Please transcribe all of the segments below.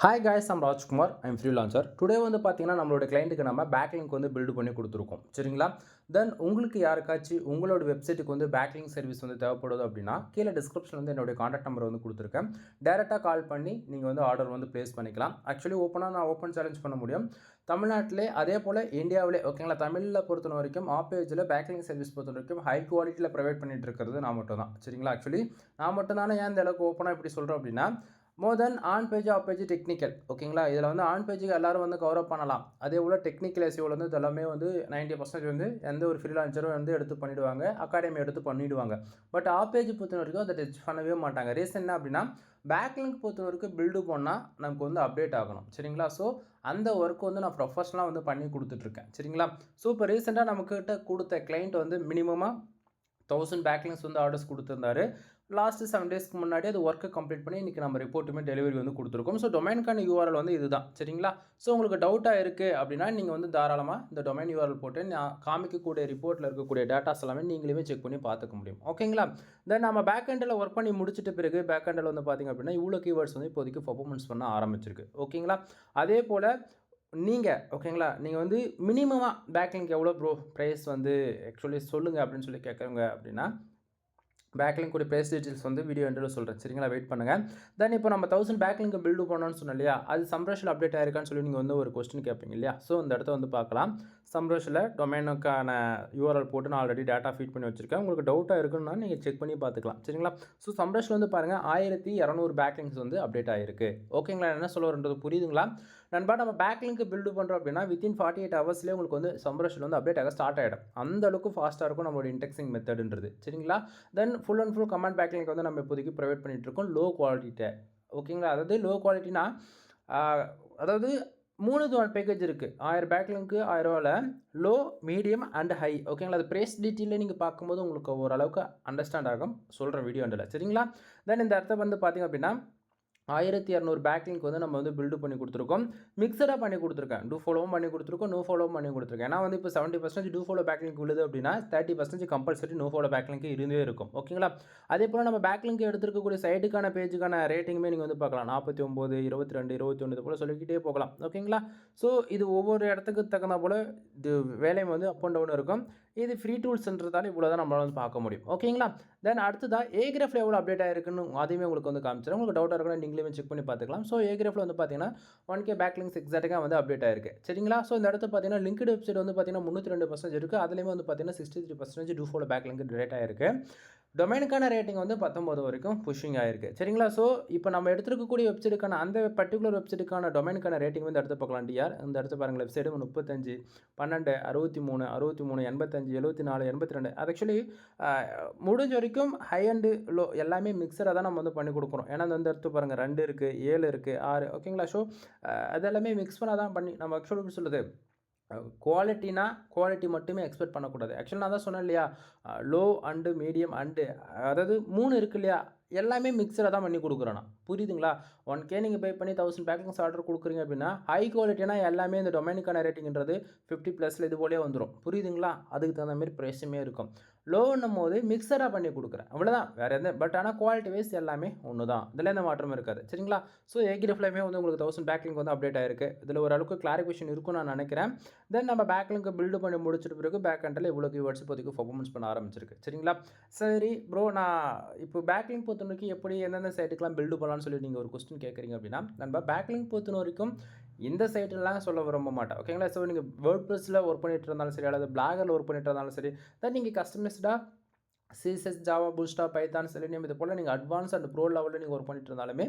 Hi guys, I'm Rajkumar. I'm freelancer. Today வந்து பார்த்தீங்கன்னா நம்மளோட கிளைண்ட்டுக்கு நம்ம பேக்லிங்க் வந்து பில்டு பண்ணி கொடுத்துருக்கோம். சரிங்களா? தென் உங்களுக்கு யாருக்காச்சும் உங்களோட வெப்சைட்டுக்கு வந்து பேக்லிங்க் சர்வீஸ் வந்து தேவைப்படுது அப்படின்னா கீழே டிஸ்கிரிப்ஷன் வந்து என்னுடைய காண்டாக்ட் நம்பர் வந்து கொடுத்துருக்கேன். டேரெக்டாக கால் பண்ணி நீங்கள் வந்து ஆர்டர் வந்து ப்ளேஸ் பண்ணிக்கலாம். ஆக்சுவலி நான் ஓப்பன் சேலஞ்ச் பண்ண முடியும். தமிழ்நாட்டிலே அதே போல் இந்தியாவிலே ஓகேங்களா, தமிழில் பொறுத்த வரைக்கும் பேஜில் பேக்லிங்க் சர்வீஸ் பொறுத்த வரைக்கும் ஹை குவாலிட்டியில் ப்ரொவைட் பண்ணிட்டு இருக்கிறது நான் மட்டும் தான். சரிங்களா? ஆக்சுவலி நான் மட்டும் தானே ஏன் இந்த அளவுக்கு ஓப்பனாக இப்படி சொல்கிறேன் அப்படின்னா, more than on page, off page, technical ஓகேங்களா. இதில் வந்து ஆன் பேஜுக்கு எல்லாரும் வந்து கவர் அப் பண்ணலாம். அதே போல் டெக்னிக்கல் எஸ்இஓவில் வந்து இதெல்லாமே வந்து 90% வந்து எந்த ஒரு ஃப்ரீலான்சரும் வந்து எடுத்து பண்ணிவிடுவாங்க, அகாடமி எடுத்து பண்ணிவிடுவாங்க. பட் ஆஃப் பேஜ் பொறுத்த வரைக்கும் அதை டச் பண்ணவே மாட்டாங்க. ரீசன் என்ன அப்படின்னா, பேக்லிங்க் பொறுத்த வரைக்கும் பில்டு பண்ணால் நமக்கு வந்து அப்டேட் ஆகணும். சரிங்களா? ஸோ அந்த ஒர்க் வந்து நான் ப்ரொஃபஷனலாக வந்து பண்ணி கொடுத்துட்ருக்கேன். சரிங்களா? ஸோ இப்போ ரீசெண்டாக நம்மக்கிட்ட கொடுத்த கிளைண்ட் வந்து மினிமமாக 1000 பேக்லிங்ஸ் வந்து ஆர்டர்ஸ் கொடுத்துருந்தாரு. லாஸ்ட்டு 7 டேஸ்க்கு முன்னாடி அது ஒர்க்கை கம்ப்ளீட் பண்ணி இன்றைக்கி நம்ம ரிப்போர்ட்டுமே டெலிவரி வந்து கொடுத்துருக்கோம். ஸோ டொமைனுக்கான யூஆர்எல் வந்து இதுதான். சரிங்களா? ஸோ உங்களுக்கு டவுட்டாக இருக்குது அப்படின்னா நீங்கள் வந்து தாராளமாக இந்த டொமைன் யூஆர்எல் போட்டு நான் காமிக்கக்கூடிய ரிப்போர்ட்டில் இருக்கக்கூடிய டேட்டாஸ் எல்லாமே நீங்களுமே செக் பண்ணி பார்த்துக்க முடியும். ஓகேங்களா? தென் நம்ம பேக் எண்டில் ஒர்க் பண்ணி முடிச்சிட்ட பிறகு பேக் எண்டில் வந்து பார்த்திங்க அப்படின்னா இவ்வளோ கீவேர்ட்ஸ் வந்து இப்போதைக்கு பர்ஃபார்மன்ஸ் பண்ண ஆரம்பிச்சிருக்கு. ஓகேங்களா? அதே போல் ஓகேங்களா, நீங்கள் வந்து மினிமமாக பேக்லிங்க் எவ்வளோ ப்ரோ ப்ரைஸ் வந்து ஆக்சுவலி சொல்லுங்கள் அப்படின்னு சொல்லி கேட்குறவங்க அப்படின்னா, பேக்லிங்க் கூட ப்ரைஸ் டீட்டெயில்ஸ் வந்து வீடியோ எண்டில் சொல்கிறேன். சரிங்களா? வெயிட் பண்ணுங்கள். தென் இப்போ நம்ம 1000 பேக்லிங்க் பில்டு பண்ணோன்னு சொன்னோம் இல்லையா, அது சம்ரஷில் அப்டேட் ஆயிருக்கான்னு சொல்லி நீங்கள் வந்து ஒரு கொஸ்டின் கேட்பீங்க இல்லையா. ஸோ இந்த இடத்த வந்து பார்க்கலாம். சம்ரஷில் டொமைனுக்கான யூஆர்எல் போட்டு நான் ஆல்ரெடி டேட்டா ஃபீட் பண்ணி வச்சுருக்கேன். உங்களுக்கு டவுட்டாக இருக்குன்னா நீங்கள் செக் பண்ணி பார்த்துக்கலாம். சரிங்களா? ஸோ சம்ரஷில் வந்து பாருங்கள் 1200 பேக்லிங்க்ஸ் வந்து அப்டேட் ஆகிருக்கு. ஓகேங்களா? என்ன சொல்ல வரன்றது புரியுதுங்களா? நண்பா, நம்ம பேக்லிங்க் பில்டு பண்ணுறோம் அப்படின்னா வித்தின் 48 ஹவர்ஸ்லேயே உங்களுக்கு வந்து சம்ரஷில் வந்து அப்டேட் ஆக ஸ்டார்ட் ஆகிடும். அந்த அளவுக்கு ஃபாஸ்ட்டாக இருக்கும் நம்மளோட இன்டெக்ஸிங் மெத்தடுன்றது. சரிங்களா? Then full and full comment backlink வந்து நம்ம இப்போதைக்கு ப்ரொவைட் பண்ணிட்டு இருக்கோம் லோ குவாலிட்டிட்ட. ஓகேங்களா? அதாவது லோ குவாலிட்டினா அதாவது 3 பேக்கேஜ் இருக்குது. 1000 பேக்லிங்க்கு 1000 லோ, மீடியம் அண்ட் ஹை. ஓகேங்களா? அது ப்ரைஸ் டீட்டெயிலில் நீங்கள் பார்க்கும்போது உங்களுக்கு ஓரளவுக்கு அண்டர்ஸ்டாண்ட் ஆகும். சொல்கிறேன் வீடியோ எண்டில். சரிங்களா? தென் இந்த இடத்த வந்து பார்த்திங்க அப்படின்னா 1200 பேக்லிங்க் வந்து நம்ம வந்து பில்டு பண்ணி கொடுத்துருக்கோம். மிக்சடாக பண்ணி கொடுத்துருக்கேன். டூ ஃபாலோவும் பண்ணி கொடுத்துருக்கோம், நோ ஃபாலோவும் பண்ணி கொடுத்துருக்கேன். ஏன்னா வந்து இப்போ 70% டூ ஃபாலோ பேக்லிங்க் விழுது அப்படின்னா 30% கம்பல்சரி நோ ஃபாலோ பேக்லிங்க் இருந்தே இருக்கும். ஓகேங்களா? அதே போல் நம்ம பேக்லிங்க் எடுத்துருக்கக்கூடிய சைட்டுக்கான பேஜுக்கான ரேட்டிங்குமே நீங்கள் வந்து பார்க்கலாம். 49, 22, 21 இது போல் சொல்லிக்கிட்டே போகலாம். ஓகேங்களா? ஸோ இது ஒவ்வொரு இடத்துக்கு தகுந்த போல் இது வேலை வந்து அப் அண்ட் டவுன் இருக்கும். இது ஃப்ரீ டூல்ஸ்ன்றதால இவ்வளோ தான் நம்மளால் வந்து பார்க்க முடியும். ஓகேங்களா? தென் அடுத்ததாக ஏகிராஃபில் எவ்வளோ அப்டேட் ஆகிருக்குன்னு அதையுமே உங்களுக்கு வந்து காமிச்சிடும். உங்களுக்கு டவுட்டாக இருக்குன்னா நீங்களே செக் பண்ணி பார்த்துக்கலாம். ஸோ ஏகிராஃபில் வந்து பார்த்தீங்கன்னா 1K பேக்லிங்க்ஸ் எக்ஸாக்டாக வந்து அப்டேட் ஆயிருக்கு. சரிங்களா? ஸோ இந்த இடத்துல பார்த்தீங்கன்னா லிங்க்டு வெப்சைட் வந்து பார்த்தீங்கன்னா 302% இருக்குது. அதுலேயுமே வந்து பார்த்தீங்கன்னா 63% டூ ஃபாலோ பேக்லிங்க் டேட் ஆயிருக்கு. டொமைனுக்கான ரேட்டிங் வந்து 19 வரைக்கும் புஷிங் ஆயிருக்கு. சரிங்களா? ஸோ இப்போ நம்ம எடுத்துருக்கக்கூடிய வெப்சைட்டுக்கான அந்த பர்டிகுலர் வெப்சைட்டுக்கான டொமைனுக்கான ரேட்டிங் வந்து எடுத்து பார்க்கலாம். டிஆர் இந்த இடத்து பாருங்கள், வெப்சைட் 35, 12, 63, 63, 85, 74, 82. அது ஆக்சுவலி முடிஞ்ச வரைக்கும் ஹை அண்டு லோ எல்லாமே மிக்சராக தான் நம்ம வந்து பண்ணி கொடுக்குறோம். ஏன்னா அந்த இடத்து பாருங்கள் 2 இருக்குது, 7 இருக்குது, 6. ஓகேங்களா? ஸோ அதெல்லாமே மிக்ஸ் பண்ண தான் பண்ணி நம்ம ஆக்சுவலி எப்படி சொல்லுது, குவாலிட்டினா குவாலிட்டி மட்டுமே எக்ஸ்பெக்ட் பண்ணக்கூடாது. ஆக்சுவலி நான் தான் சொன்னேன் இல்லையா, லோ அண்டு மீடியம் அண்டு அதாவது 3 இருக்கு இல்லையா, எல்லாமே மிக்சராக தான் பண்ணி கொடுக்குறேன் நான். புரியுதுங்களா? 1K நீங்கள் பே பண்ணி 1000 பேக்கிங்ஸ் ஆர்டர் கொடுக்குறீங்க அப்படின்னா ஹை குவாலிட்டினா எல்லாமே இந்த டொமைனுக்கான ரேட்டிங்கிறது 50+ இது போலே வந்துடும். புரியுதுங்களா? அதுக்கு தகுந்த மாதிரி ப்ரைஸுமே இருக்கும். லோன்னும் போது மிக்சராக பண்ணி கொடுக்குறேன், அவ்வளோதான். வேறு எந்த பட் ஆனால் குவாலிட்டி வைஸ் எல்லாமே ஒன்று தான். இதில் எந்த மாற்றமும் இருக்காது. சரிங்களா? ஸோ ஏகிராஃப்லையுமே வந்து உங்களுக்கு 1000 பேக்லிங்க் வந்து அப்டேட் ஆயிருக்கு. இதில் ஓரளவுக்கு கிளாரிஃபிகேஷன் இருக்கும்னு நான் நினைக்கிறேன். தென் நம்ம பேக்லிங்க் பில்டு பண்ணி முடிச்சிட்ட பிறகு பேக் எண்டில் இவ்வளோ கீவேர்ட்ஸ் இப்போதைக்கு பர்ஃபார்மன்ஸ் பண்ண ஆரம்பிச்சிருக்கு. சரிங்களா? சரி ப்ரோ, நான் இப்போ பேக்லிங்க் பொறுத்த வரைக்கும் எப்படி எந்தெந்த சைட்டுக்கெலாம் பில்டு பண்ணலாம்னு சொல்லி நீங்கள் ஒரு கொஸ்டின் கேட்குறீங்க அப்படின்னா, நம்ம பேக்லிங்க் பொறுத்த வரைக்கும் இந்த சைட்டெல்லாம் சொல்ல விரும்ப மாட்டேன். ஓகேங்களா? ஸோ நீங்கள் வேர்ட்பிரஸில் ஒர்க் பண்ணிட்டு இருந்தாலும் சரி, அல்லது பிளாகரில் ஒர்க் பண்ணிட்டு இருந்தாலும் சரி, தென் நீங்கள் கஸ்டமைஸ்டாக CSS, Java, Bootstrap, Python, Selenium இது போல் நீங்கள் அட்வான்ஸ் அண்ட் ப்ரோ லெவலில் நீங்கள் ஒர்க் பண்ணிட்டு இருந்தாலுமே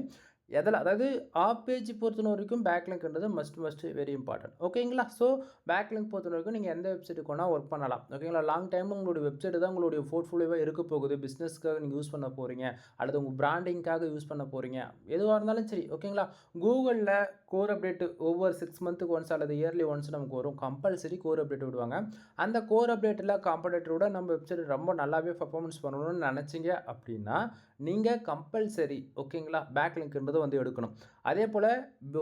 எதில் அதாவது ஆப் பேஜ் பொறுத்த வரைக்கும் பேக்லிங்க்ன்றது மஸ்ட் வெரி இம்பார்ட்டன்ட். ஓகேங்களா? ஸோ பேக்லிங்க் பொறுத்த வரைக்கும் நீங்கள் எந்த வெப்சைட்டுக்கு வேணால் ஒர்க் பண்ணலாம். ஓகேங்களா? லாங் டைம் உங்களுடைய வெப்சைட் தான் உங்களுடைய போர்ட்ஃபோலியோவாக இருக்க போகுது. பிஸ்னஸ்க்காக நீங்கள் யூஸ் பண்ண போகிறீங்க, அல்லது உங்கள் பிராண்டிங்காக யூஸ் பண்ண போகிறீங்க, எதுவாக இருந்தாலும் சரி. ஓகேங்களா? கூகுளில் கோர் அப்டேட் ஒவ்வொரு 6 மந்த்துக்கு ஒன்ஸ் அல்லது இயர்லி ஒன்ஸ் நமக்கு வரும். கம்பல்சரி கோர் அப்டேட் விடுவாங்க. அந்த கோர் அப்டேட்டில் காம்படேட்டரோட நம்ம வெப்சைட் ரொம்ப நல்லாவே பர்ஃபார்மன்ஸ் பண்ணணும்னு நினச்சிங்க அப்படின்னா நீங்கள் கம்பல்சரி ஓகேங்களா பேக்லிங்க்ன்றது வந்து எடுக்கணும். அதே போல்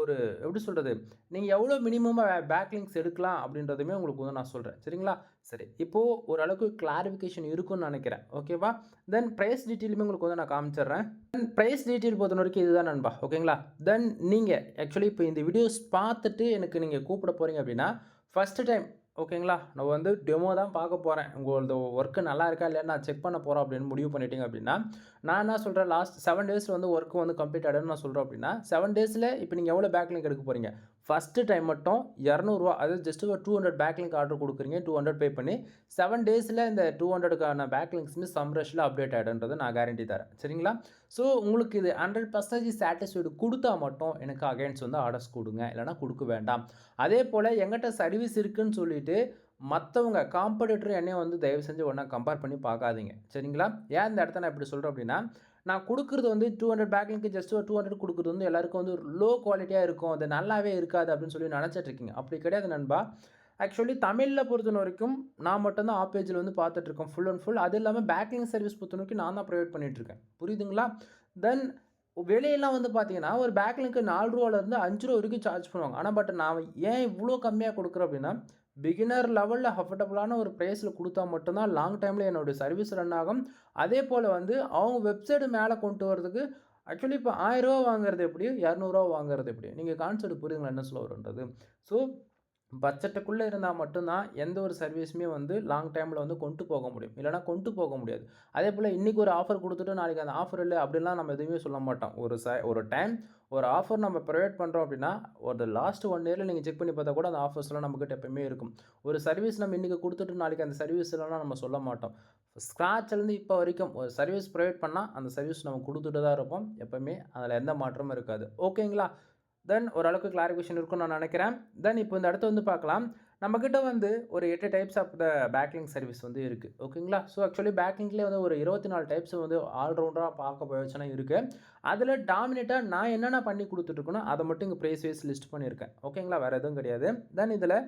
ஒரு எப்படி சொல்கிறது, நீங்கள் எவ்வளோ மினிமமாக பேக்லிங்க்ஸ் எடுக்கலாம் அப்படின்றதுமே உங்களுக்கு வந்து நான் சொல்கிறேன். சரிங்களா? சரி, இப்போது ஓரளவுக்கு கிளாரிஃபிகேஷன் இருக்குன்னு நினைக்கிறேன். ஓகேவா? தென் ப்ரைஸ் டீட்டெயிலுமே உங்களுக்கு வந்து நான் காமிச்சிடுறேன். தென் ப்ரைஸ் டீட்டெயில் பொறுத்த வரைக்கும் இதுதான் நண்பா. ஓகேங்களா? தென் நீங்கள் ஆக்சுவலி இப்போ இந்த வீடியோஸ் பார்த்துட்டு எனக்கு நீங்கள் கூப்பிட போகிறீங்க அப்படின்னா ஃபஸ்ட்டு டைம் ஓகேங்களா, நான் வந்து டெமோ தான் பார்க்க போகிறேன், உங்களது ஒர்க்கு நல்லா இருக்கா இல்லையான்னு நான் செக் பண்ண போகிறோம் அப்படின்னு முடிவு பண்ணிட்டீங்க அப்படின்னா, நான் என்ன சொல்கிறேன், லாஸ்ட் 7 டேஸில் வந்து ஒர்க்கு வந்து கம்ப்ளீட் ஆகிடும்னு நான் சொல்கிறேன் அப்படின்னா 7 டேஸில் இப்போ நீங்கள் எவ்வளோ பேக்லிங்க் எடுக்க போகிறீங்க, ஃபஸ்ட்டு டைம் மட்டும் ₹200, அதாவது ஜஸ்ட் ஒரு 200 பேக்லிங்க் ஆர்டர் கொடுக்குறீங்க, 200 பே பண்ணி 7 டேஸில் இந்த 200க்கான பேக்லிங்க்ஸுமே சம்ரஷ்ல அப்டேட் ஆகிடும்ன்றது நான் கேரண்டி தரேன். சரிங்களா? ஸோ உங்களுக்கு இது 100% சாட்டிஸ்ஃபைடு கொடுத்தா மட்டும் எனக்கு அகைன்ஸ் வந்து ஆர்டர்ஸ் கொடுங்க, இல்லைனா கொடுக்க வேண்டாம். அதே போல் எங்கிட்ட சர்வீஸ் இருக்குதுன்னு சொல்லிவிட்டு மற்றவங்க காம்படிட்டர் என்னையும் வந்து தயவு செஞ்சு ஒன்றா கம்பேர் பண்ணி பார்க்காதீங்க. சரிங்களா? ஏன் இந்த இடத்த நான் இப்படி சொல்கிறேன் அப்படின்னா, நான் கொடுக்குறது வந்து 200 பேக்லிங்க்கு ஜஸ்ட் ஒரு 200 கொடுக்குறது வந்து எல்லாருக்கும் வந்து லோ குவாலிட்டியாக இருக்கும், அது நல்லாவே இருக்காது அப்படின்னு சொல்லி நினச்சிட்ருக்கீங்க. அப்படி கிடையாது நண்பா. ஆக்சுவலி தமிழில் பொறுத்த வரைக்கும் நான் மட்டும்தான் ஆப் பேஜில் வந்து பார்த்துட்ருக்கேன் ஃபுல் அண்ட் ஃபுல். அது இல்லாமல் பேக்லிங் சர்வீஸ் பொறுத்த வரைக்கும் நான் தான் ப்ரொவைட் பண்ணிகிட்ருக்கேன். புரியுதுங்களா? தென் வெளியெல்லாம் வந்து பார்த்தீங்கன்னா ஒரு பேக்லிங்க்கு ₹4லேருந்து ₹5 வரைக்கும் சார்ஜ் பண்ணுவாங்க. ஆனால் பட் நான் ஏன் இவ்வளோ கம்மியாக கொடுக்குறேன் அப்படின்னா, பிகினர் லெவலில் அஃபோர்டபுளான ஒரு ப்ரைஸில் கொடுத்தா மட்டும்தான் லாங் டைமில் என்னுடைய சர்வீஸ் ரன் ஆகும். அதே போல் வந்து அவங்க வெப்சைட்டு மேலே கொண்டு வரதுக்கு ஆக்சுவலி இப்போ ₹1000 வாங்குறது எப்படி, ₹200 வாங்குறது எப்படி, நீங்கள் கான்செப்ட் புரியுதுங்களா என்ன சொல்ல வரேன்றது. ஸோ பட்ஜெட்டுக்குள்ளே இருந்தால் மட்டும்தான் எந்த ஒரு சர்வீஸுமே வந்து லாங் டைமில் வந்து கொண்டு போக முடியும், இல்லைனா கொண்டு போக முடியாது. அதே போல் இன்றைக்கி ஒரு ஆஃபர் கொடுத்துட்டு நாளைக்கு அந்த ஆஃபர் இல்லை அப்படிலாம் நம்ம எதுவுமே சொல்ல மாட்டோம். ஒரு டைம் ஒரு ஆஃபர் நம்ம ப்ரொவைட் பண்ணுறோம் அப்படின்னா ஒரு லாஸ்ட் 1 இயரில் நீங்கள் செக் பண்ணி பார்த்தா கூட அந்த ஆஃபர்ஸ்லாம் நம்மக்கிட்ட எப்போயுமே இருக்கும். ஒரு சர்வீஸ் நம்ம இன்றைக்கி கொடுத்துட்டு நாளைக்கு அந்த சர்வீஸ்லாம் நம்ம சொல்ல மாட்டோம். ஸ்க்ராட்ச்லேருந்து இப்போ வரைக்கும் ஒரு சர்வீஸ் ப்ரொவைட் பண்ணால் அந்த சர்வீஸ் நம்ம கொடுத்துட்டு தான் இருப்போம் எப்போயுமே, அதில் எந்த மாற்றமும் இருக்காது. ஓகேங்களா? தென் ஓரளவுக்கு கிளாரிஃபிகேஷன் இருக்கும்னு நான் நினைக்கிறேன். தென் இப்போ இந்த இடத்த வந்து பார்க்கலாம். நம்மக்கிட்ட வந்து ஒரு 8 types of the backlink service வந்து இருக்குது. ஓகேங்களா? ஸோ ஆக்சுவலி பேக்லிங்க்லேயே வந்து ஒரு 24 டைப்ஸ் வந்து ஆல்ரவுண்டராக பார்க்க போச்சுன்னா இருக்குது. அதில் டாமினேட்டாக நான் என்னென்ன பண்ணி கொடுத்துட்ருக்கேனோ அதை மட்டும் இங்கே ப்ரைஸ் வைஸ் லிஸ்ட் பண்ணியிருக்கேன். ஓகேங்களா? வேறு எதுவும் கிடையாது. தென் இதில்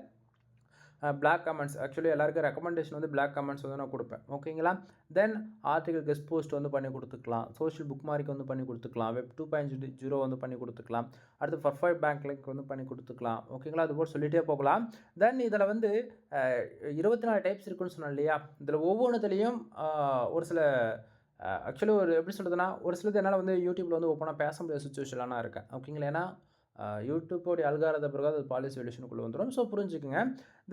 பிளாக் கமெண்ட்ஸ் ஆக்சுவலி எல்லாருக்கும் ரெக்கமெண்டேஷன் வந்து பிளாக் கமெண்ட்ஸ் வந்து நான் கொடுப்பேன். ஓகேங்களா? தென் ஆர்டிகல் கெஸ்ட் போஸ்ட் வந்து பண்ணி கொடுத்துக்கலாம், சோஷியல் புக் மார்க் வந்து பண்ணி கொடுத்துக்கலாம், வெப் 2.0 வந்து பண்ணி கொடுத்துக்கலாம், அடுத்து பர்ஃபெக்ட் பேங்க் லிங்க் வந்து பண்ணி கொடுத்துக்கலாம். ஓகேங்களா? அதுபோல் சொல்லிகிட்டே போகலாம். தென் இதில் வந்து 24 டைப்ஸ் இருக்குன்னு சொன்னேன் இல்லையா? இதில் ஒவ்வொன்றுத்துலேயும் ஒரு சில ஆக்சுவலி ஒரு எப்படி சொல்கிறதுனா ஒரு சிலது என்னால் வந்து யூடியூப்பில் வந்து ஓப்பனாக பேச முடியாத சுச்சுவேஷனில் நான் இருக்கேன். ஓகேங்களா? ஏன்னா யூடியூப்போடைய அல்காரத பிறகு அது பாலிசி சொல்யூஷனுக்குள்ளே வந்துடும். ஸோ புரிஞ்சுக்குங்க.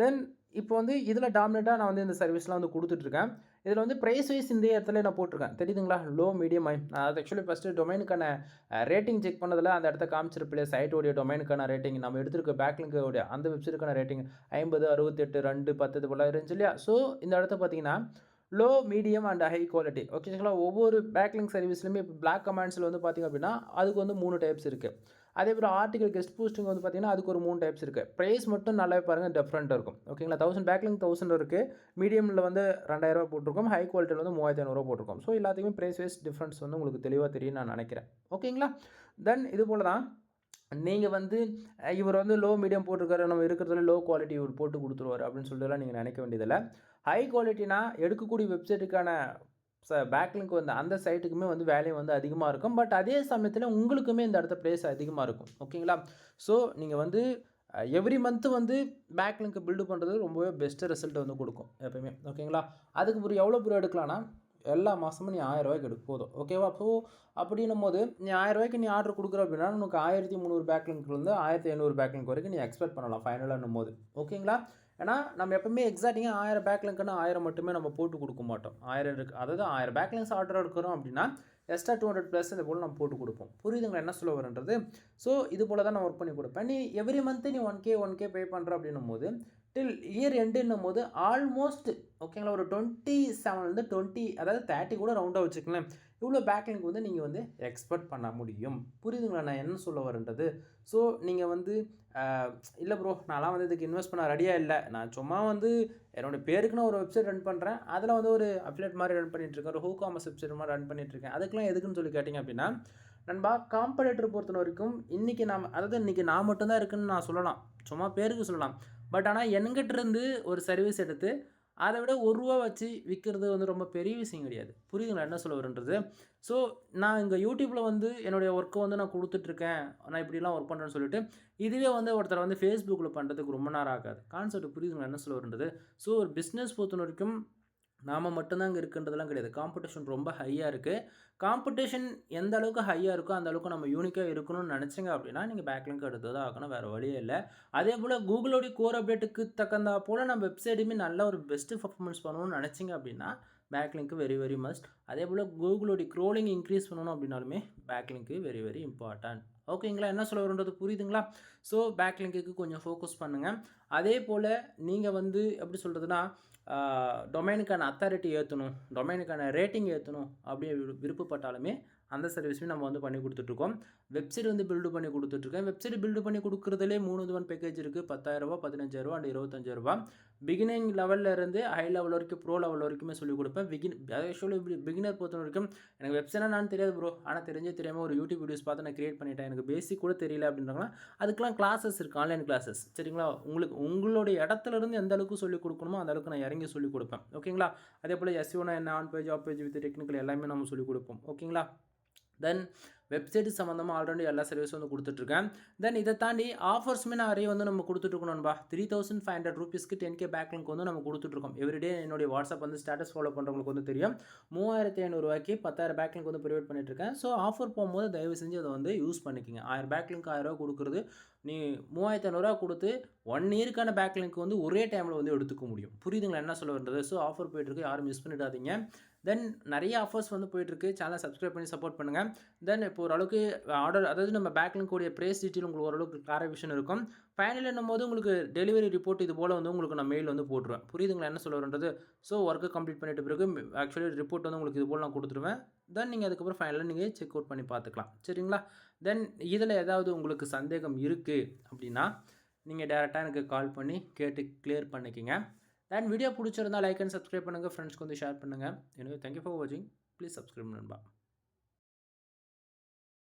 தென் இப்போ வந்து இதில் டாமினேட்டாக நான் வந்து இந்த சர்வீஸ்லாம் வந்து கொடுத்துட்ருக்கேன். இதில் வந்து ப்ரைஸ் வைஸ் இந்த இடத்துல நான் போட்டிருக்கேன். தெரியுதுங்களா? Low, medium, high. நான் அது ஆக்சுவலி ஃபஸ்ட்டு டொமைனுக்கான ரேட்டிங் செக் பண்ணதில் அந்த இடத்த காமிச்சிருப்பில்லையே சைட்டோடைய டொமைனுக்கான ரேட்டிங் நம்ம எடுத்துருக்க பேக்லிங்கோடைய அந்த வெப்சைட்டுக்கான ரேட்டிங் 50, 68, 2, 10 இது போல் இருந்துச்சு இல்லையா? ஸோ இந்த இடத்த பார்த்தீங்கன்னா low, medium and high quality. ஓகேங்களா? ஒவ்வொரு பேக்லிங்க் சர்வீஸ்லையுமே இப்போ பிளாக் கமெண்ட்ஸில் வந்து பார்த்திங்க அப்படின்னா அதுக்கு வந்து 3 டைப்ஸ் இருக்குது. அதே போல் ஆர்டிகல் கெஸ்ட் போஸ்டிங் வந்து பார்த்திங்கன்னா அதுக்கு ஒரு 3 டைப்ஸ் இருக்குது. ப்ரைஸ் மட்டும் நல்லாவே பாருங்கள் டிஃப்ரெண்ட்டாக இருக்கும். ஓகேங்களா? 1000 பேக்லிங்க் 1000 இருக்குது, மீடியமில் வந்து ₹2000 போட்டிருக்கோம், ஹை குவாலிட்டியில் வந்து ₹3500 போட்டிருக்கோம். ஸோ எல்லாத்துக்குமே ப்ரைஸ் வைஸ் டிஃப்ரென்ஸ் வந்து உங்களுக்கு தெளிவாக தெரியும் நான் நினைக்கிறேன். ஓகேங்களா? தென் இது போல் தான் நீங்கள் வந்து இவர் வந்து லோ, மீடியம் போட்டிருக்காரு, நம்ம இருக்கிறதுல லோ குவாலிட்டி இவர் போட்டு கொடுத்துருவார் அப்படின்னு சொல்லிட்டுலாம் நீங்கள் நினைக்க வேண்டியதில்லை. ஹை குவாலிட்டினா எடுக்கக்கூடிய வெப்சைட்டுக்கான பேக்லிங்க் வந்து அந்த சைட்டுக்குமே வந்து வேல்யூ வந்து அதிகமாக இருக்கும். பட் அதே சமயத்தில் உங்களுக்குமே இந்த இடத்த ப்ரைஸ் அதிகமாக இருக்கும். ஓகேங்களா? ஸோ நீங்கள் வந்து எவ்ரி மந்த்து வந்து பேக்லிங்க் பில்டு பண்ணுறது ரொம்பவே பெஸ்ட்டு ரிசல்ட் வந்து கொடுக்கும் எப்போயுமே. ஓகேங்களா? அதுக்கு ஒரு எவ்வளோ ப்ரோ எடுக்கலாம்னா எல்லா மாதமும் நீ ₹1000 எடுக்க போதும். ஓகேவா? ஸோ அப்படின்னும் போது நீ ₹1000 நீ ஆர்டர் கொடுக்குற அப்படின்னா உனக்கு 1300 பேக்லிங்க்லேருந்து 1500 பேக்லிங்க் வரைக்கும் நீ எக்ஸ்பெக்ட் பண்ணலாம் ஃபைனலாக போது. ஓகேங்களா? ஏன்னா நம்ம எப்பவுமே எக்ஸாக்டிங்காக 1000 பேக்லிங்க்னா 1000 மட்டுமே நம்ம போட்டு கொடுக்க மாட்டோம். 1000 இருக்குது, அதாவது 1000 பேக்லிங்க்ஸ் ஆர்டர் எடுக்கிறோம் அப்படின்னா எக்ஸ்ட்ரா 200 ப்ளஸ் இது போல் நம்ம போட்டு கொடுப்போம். புரியுதுங்களா என்ன சொல்ல வரன்றது? ஸோ இது போல் தான் நான் ஒர்க் பண்ணி கொடுப்பேன். நீ எவ்ரி மந்த்து நீ 1K பே பண்ணுற அப்படின்னும் போது டில் இயர் எண்டுன்னும் போது ஆல்மோஸ்ட் ஓகேங்களா ஒரு 27 20 அதாவது 30 கூட ரவுண்டாக வச்சுக்கலாம், இவ்வளோ பேக்லிங்க் வந்து நீங்கள் வந்து எக்ஸ்பெக்ட் பண்ண முடியும். புரியுதுங்களா நான் என்ன சொல்ல வரேன்றது? ஸோ நீங்கள் வந்து இல்லை ப்ரோ நான்லாம் வந்து இதுக்கு இன்வெஸ்ட் பண்ண ரெடியாக இல்லை, நான் சும்மா வந்து என்னோடய பேருக்குன்னு ஒரு வெப்சைட் ரன் பண்ணுறேன், அதில் வந்து ஒரு அப்லேட் மாதிரி ரன் பண்ணிகிட்ருக்கேன், ஒரு ஹூகாமர்ஸ் வெப்சைட் மாதிரி ரன் பண்ணிகிட்ருக்கேன், அதுக்கெலாம் எதுக்குன்னு சொல்லி கேட்டிங்க அப்படின்னா நண்பா காம்படேட்டர் பொறுத்த வரைக்கும் இன்றைக்கி இன்றைக்கி நான் மட்டும்தான் இருக்குதுன்னு நான் சொல்லலாம், சும்மா பேருக்கு சொல்லலாம். பட் ஆனால் என்கிட்ட இருந்து ஒரு சர்வீஸ் எடுத்து அதை விட ரூ. 1 வச்சு விற்கிறது வந்து ரொம்ப பெரிய விஷயம் கிடையாது. புரியுதுங்களா என்ன சொல்ல வரேன்றது? ஸோ நான் இங்கே யூடியூப்பில் வந்து என்னுடைய ஒர்க்கை வந்து நான் குடுத்துட்ருக்கேன். நான் இப்படிலாம் ஒர்க் பண்ணுறேன்னு சொல்லிட்டு, இதுவே வந்து ஒருத்தர் வந்து Facebookல பண்ணுறதுக்கு ரொம்ப நேரம் ஆகாது. கான்செப்ட் புரியுதுங்களா என்ன சொல்ல வரேன்றது? ஸோ ஒரு பிஸ்னஸ் பொறுத்தவரைக்கும் நாம மட்டும் தான் அங்க இருக்குன்றதெல்லாம் கிடையாது. காம்படிஷன் ரொம்ப ஹையா இருக்கு. காம்படிஷன் எந்த அளவுக்கு ஹையா இருக்கோ, அந்த அளவுக்கு நம்ம யூனிக்கா இருக்கணும்னு நெனச்சீங்க அப்டின்னா, நீங்க பேக்லிங்க் எடுத்து தான் ஆகணும். வேற வழியே இல்ல. அதேபோல கூகுளோட கோர் அப்டேட்டுக்கு தகுந்தா போல நம்ம வெப்சைட்டுமே நல்ல ஒரு பெஸ்ட் பெர்ஃபார்மன்ஸ் பண்ணணும்னு நெனச்சீங்க அப்டின்னா, பேக்லிங்க் வெரி வெரி மஸ்ட். அதேபோல கூகுளோட க்ரோலிங் இன்க்ரீஸ் பண்ணணும் அப்டின்னாலுமே, பேக்லிங்க் வெரி வெரி இம்பார்ட்டன்ட். ஓகேங்களா? என்ன சொல்ல வரேன்றது புரியுதுங்களா? ஸோ பேக்லிங்க்குக்கு கொஞ்சம் ஃபோக்கஸ் பண்ணுங்க. அதேபோல நீங்க வந்து எப்டி சொல்றதுன்னா, டொமைனுக்கான அத்தாரிட்டி ஏற்றணும், டொமைனுக்கான ரேட்டிங் ஏற்றணும் அப்படி விருப்பப்பட்டாலுமே அந்த சர்வீஸுமே நம்ம வந்து பண்ணி கொடுத்துட்ருக்கோம். வெப்சைட் வந்து பில்டு பண்ணி கொடுத்துட்ருக்கேன். வெப்சைட் பில்டு பண்ணி கொடுக்குறதுலே 3 விதமான பேக்கேஜ் இருக்குது. ரூ. 10,000 ரூ. 15,000 அண்ட் ரூ. 25,000. பிகினிங் லெவலில் இருந்து ஹை லெவல் வரைக்கும் ப்ரோ லெவல் வரைக்குமே சொல்லிக் கொடுப்பேன். ஆக்சுவலி பிகினர் பொறுத்த வரைக்கும் எனக்கு வெப்சைட்னா நான் தெரியாது ப்ரோ, ஆனால் தெரியாமல் ஒரு யூடியூப் வீடியோஸ் பார்த்து நான் கிரியேட் பண்ணிட்டேன், எனக்கு பேசிக் கூட தெரியல அப்படின்றாங்கன்னா அதுக்கெலாம் கிளாஸஸ் இருக்குது, ஆன்லைன் கிளாஸஸ். சரிங்களா? உங்களுடைய இடத்துல இருந்து எந்த அளவுக்கு சொல்லிக் கொடுக்கணுமோ அந்த அளவுக்கு நான் இறங்கி சொல்லிக் கொடுப்பேன். ஓகேங்களா? அதே போல் எஸ்இஓனா என்ன, on page off page with technical எல்லாமே நம்ம சொல்லிக் கொடுப்போம். ஓகேங்களா? தென் வெப்சைட் சம்மந்தமாக ஆல்ரெடி எல்லா சர்வீஸும் வந்து கொடுத்துட்ருக்கேன். தென் இதை தாண்டி ஆஃபர்ஸுமே நிறைய வந்து நம்ம கொடுத்துட்ருக்கோம் நண்பா. 3,500 ரூபீஸ்க்கு 10K பேக்லிங்க் வந்து நம்ம கொடுத்துட்ருக்கோம். எவ்ரிடே என்னுடைய வாட்ஸ்அப் வந்து ஸ்டேட்டஸ் ஃபாலோ பண்ணுறவங்களுக்கு வந்து தெரியும். 3,500 ரூபாய்க்கு 10,000 பேக்லிங்க் வந்து ப்ரொவைட் பண்ணிட்டுருக்கேன். ஸோ ஆஃபர் போகும்போது தயவு செஞ்சு அதை வந்து யூஸ் பண்ணிக்கோங்க. 1000 பேக்லிங்க் 1000 ரூபா கொடுக்குறது நீ 3,500 கொடுத்து 1 இயருக்கான பேக்லிங்க் வந்து ஒரே டைமில் வந்து எடுத்துக்க முடியும். புரியுதுங்களா என்ன சொல்ல வருது? ஸோ ஆஃபர் போயிட்டுருக்கு, யாரும் மிஸ் பண்ணிடாதீங்க. தென் நிறைய ஆஃபர்ஸ் வந்து போயிட்டுருக்கு. சேனலை சப்ஸ்கிரைப் பண்ணி சப்போர்ட் பண்ணுங்கள். தென் இப்போ ஓரளவுக்கு ஆர்டர், அதாவது நம்ம பேக்லிங்க் கூடிய ப்ரைஸ் டீட்டெயில் உங்களுக்கு ஓரளவுக்கு கிளாரிஃபிகேஷன் இருக்கும். ஃபைனல் என்னும்போது உங்களுக்கு டெலிவரி ரிப்போர்ட் இது போல் வந்து உங்களுக்கு நான் மெயில் வந்து போட்டுருவேன். புரியுதுங்களா என்ன சொல்ல வரேன்றது? ஸோ ஒர்க்கு கம்ப்ளீட் பண்ணிட்ட பிறகு ஆக்சுவலி ரிப்போர்ட் வந்து உங்களுக்கு இது போல் நான் கொடுத்துருவேன். தென் நீங்கள் அதுக்கப்புறம் ஃபைனலாக நீங்கள் செக் அவுட் பண்ணி பார்த்துக்கலாம். சரிங்களா? தென் இதில் ஏதாவது உங்களுக்கு சந்தேகம் இருக்குது அப்படின்னா நீங்கள் டேரெக்டாக எனக்கு கால் பண்ணி கேட்டு கிளியர் பண்ணிக்கங்க. தென் வீடியோ பிடிச்சிருந்தா லைக் அண்ட் சப்ஸ்கிரைப் பண்ணுங்கள், ஃப்ரெண்ட்ஸ்க்கு வந்து ஷேர் பண்ணுங்கள். எனவே தேங்க்யூ ஃபார் வாட்சிங். ப்ளீஸ் சப்ஸ்கிரைப் நண்பா.